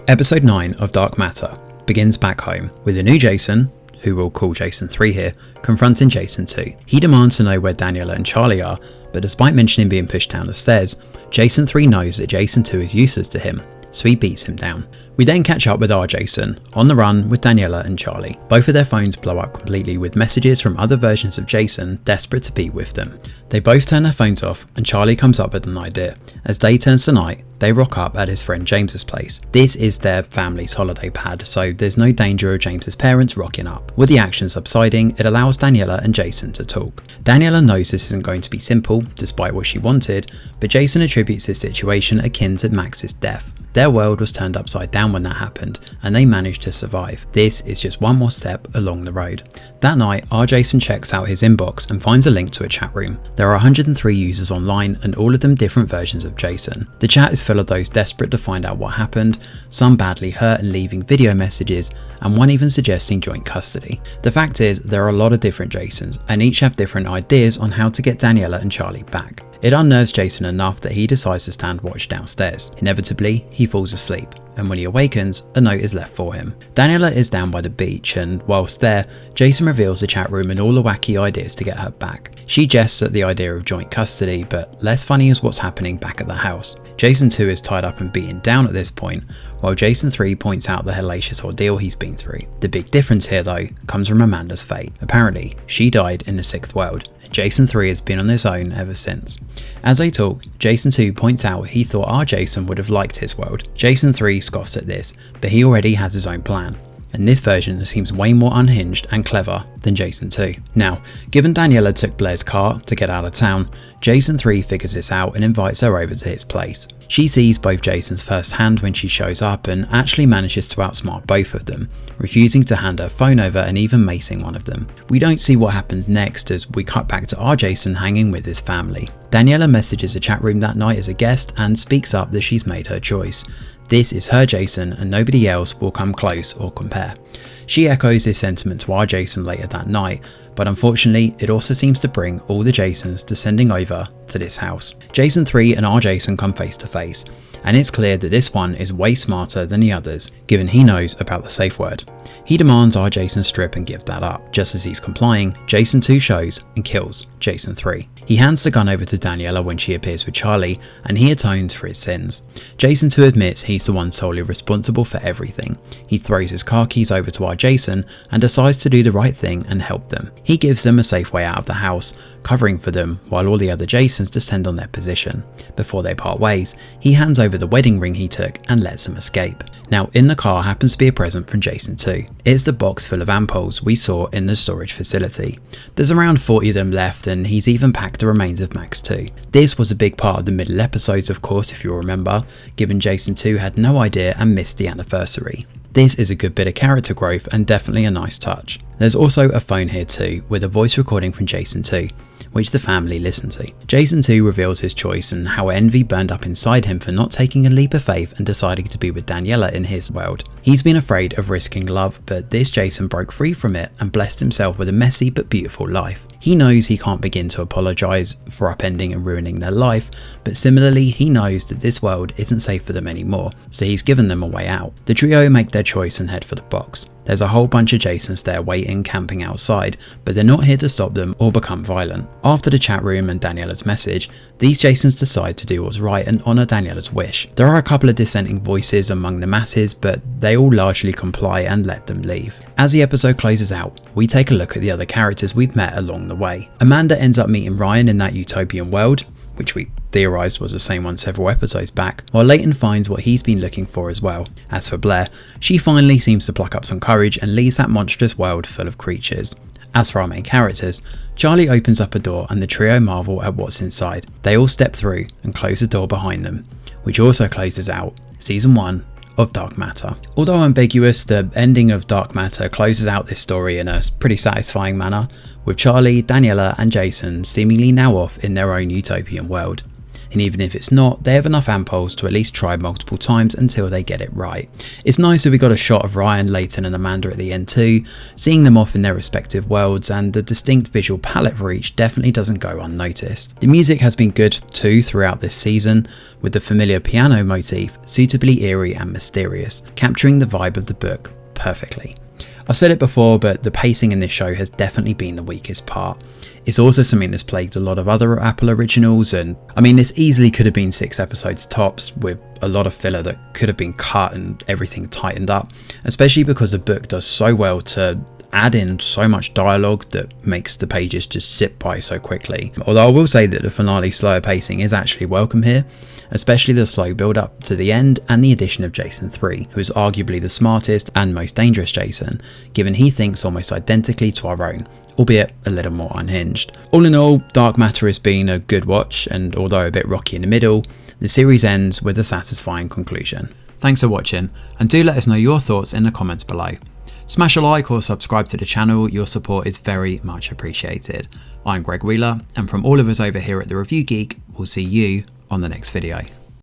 Episode 9 of Dark Matter begins back home with a new Jason, who we'll call Jason 3 here, confronting Jason 2. He demands to know where Daniela and Charlie are, but despite mentioning being pushed down the stairs, Jason 3 knows that Jason 2 is useless to him, so he beats him down. We then catch up with our Jason, on the run with Daniela and Charlie. Both of their phones blow up completely with messages from other versions of Jason desperate to be with them. They both turn their phones off and Charlie comes up with an idea. As day turns to night, they rock up at his friend James's place. This is their family's holiday pad, so there's no danger of James's parents rocking up. With the action subsiding, it allows Daniela and Jason to talk. Daniela knows this isn't going to be simple, despite what she wanted, but Jason attributes this situation akin to Max's death. Their world was turned upside down when that happened, and they managed to survive. This is just one more step along the road. That night, our Jason checks out his inbox and finds a link to a chat room. There are 103 users online, and all of them different versions of Jason. The chat is full of those desperate to find out what happened, some badly hurt and leaving video messages, and one even suggesting joint custody. The fact is, there are a lot of different Jasons, and each have different ideas on how to get Daniela and Charlie back. It unnerves Jason enough that he decides to stand watch downstairs. Inevitably, he falls asleep, and when he awakens, a note is left for him. Daniela is down by the beach, and whilst there, Jason reveals the chat room and all the wacky ideas to get her back. She jests at the idea of joint custody, but less funny is what's happening back at the house. Jason 2 is tied up and beaten down at this point, while Jason 3 points out the hellacious ordeal he's been through. The big difference here though comes from Amanda's fate. Apparently, she died in the 6th world, and Jason 3 has been on his own ever since. As they talk, Jason 2 points out he thought our Jason would have liked his world. Jason 3 scoffs at this, but he already has his own plan. And this version seems way more unhinged and clever than Jason 2. Now, given Daniela took Blair's car to get out of town, Jason 3 figures this out and invites her over to his place. She sees both Jasons firsthand when she shows up and actually manages to outsmart both of them, refusing to hand her phone over and even macing one of them. We don't see what happens next as we cut back to our Jason hanging with his family. Daniela messages a chat room that night as a guest and speaks up that she's made her choice. This is her Jason and nobody else will come close or compare. She echoes this sentiment to our Jason later that night, but unfortunately it also seems to bring all the Jasons descending over to this house. Jason 3 and our Jason come face to face, and it's clear that this one is way smarter than the others, given he knows about the safe word. He demands our Jason strip and give that up. Just as he's complying, Jason 2 shows and kills Jason 3. He hands the gun over to Daniela when she appears with Charlie, and he atones for his sins. Jason 2 admits he's the one solely responsible for everything. He throws his car keys over to our Jason and decides to do the right thing and help them. He gives them a safe way out of the house, covering for them while all the other Jasons descend on their position. Before they part ways, he hands over the wedding ring he took and lets them escape. Now, in the car happens to be a present from Jason 2. It's the box full of ampoules we saw in the storage facility. There's around 40 of them left, and he's even packed the remains of Max 2. This was a big part of the middle episodes, of course, if you'll remember, given Jason 2 had no idea and missed the anniversary. This is a good bit of character growth and definitely a nice touch. There's also a phone here too, with a voice recording from Jason 2, which the family listen to. Jason 2 reveals his choice and how envy burned up inside him for not taking a leap of faith and deciding to be with Daniela in his world. He's been afraid of risking love, but this Jason broke free from it and blessed himself with a messy but beautiful life. He knows he can't begin to apologise for upending and ruining their life, but similarly he knows that this world isn't safe for them anymore, so he's given them a way out. The trio make their choice and head for the box. There's a whole bunch of Jasons there waiting, camping outside, but they're not here to stop them or become violent. After the chat room and Daniela's message, these Jasons decide to do what's right and honour Daniela's wish. There are a couple of dissenting voices among the masses, but they all largely comply and let them leave. As the episode closes out, we take a look at the other characters we've met along the way. Amanda ends up meeting Ryan in that utopian world, which we theorised was the same one several episodes back, while Leighton finds what he's been looking for as well. As for Blair, she finally seems to pluck up some courage and leaves that monstrous world full of creatures. As for our main characters, Charlie opens up a door and the trio marvel at what's inside. They all step through and close the door behind them, which also closes out Season 1 of Dark Matter. Although ambiguous, the ending of Dark Matter closes out this story in a pretty satisfying manner, with Charlie, Daniela and Jason seemingly now off in their own utopian world. and even if it's not, they have enough impulse to at least try multiple times until they get it right. It's nice that we got a shot of Ryan, Leighton and Amanda at the end too, seeing them off in their respective worlds, and the distinct visual palette for each definitely doesn't go unnoticed. The music has been good too throughout this season, with the familiar piano motif suitably eerie and mysterious, capturing the vibe of the book perfectly. I've said it before, but the pacing in this show has definitely been the weakest part. It's also something that's plagued a lot of other Apple originals, and I mean, this easily could have been 6 episodes tops, with a lot of filler that could have been cut and everything tightened up, especially because the book does so well to add in so much dialogue that makes the pages just zip by so quickly. Although I will say that the finale's slower pacing is actually welcome here, especially the slow build up to the end and the addition of Jason 3, who is arguably the smartest and most dangerous Jason, given he thinks almost identically to our own, albeit a little more unhinged. All in all, Dark Matter has been a good watch, and although a bit rocky in the middle, the series ends with a satisfying conclusion. Thanks for watching, and do let us know your thoughts in the comments below. Smash a like or subscribe to the channel, your support is very much appreciated. I'm Greg Wheeler, and from all of us over here at The Review Geek, we'll see you on the next video.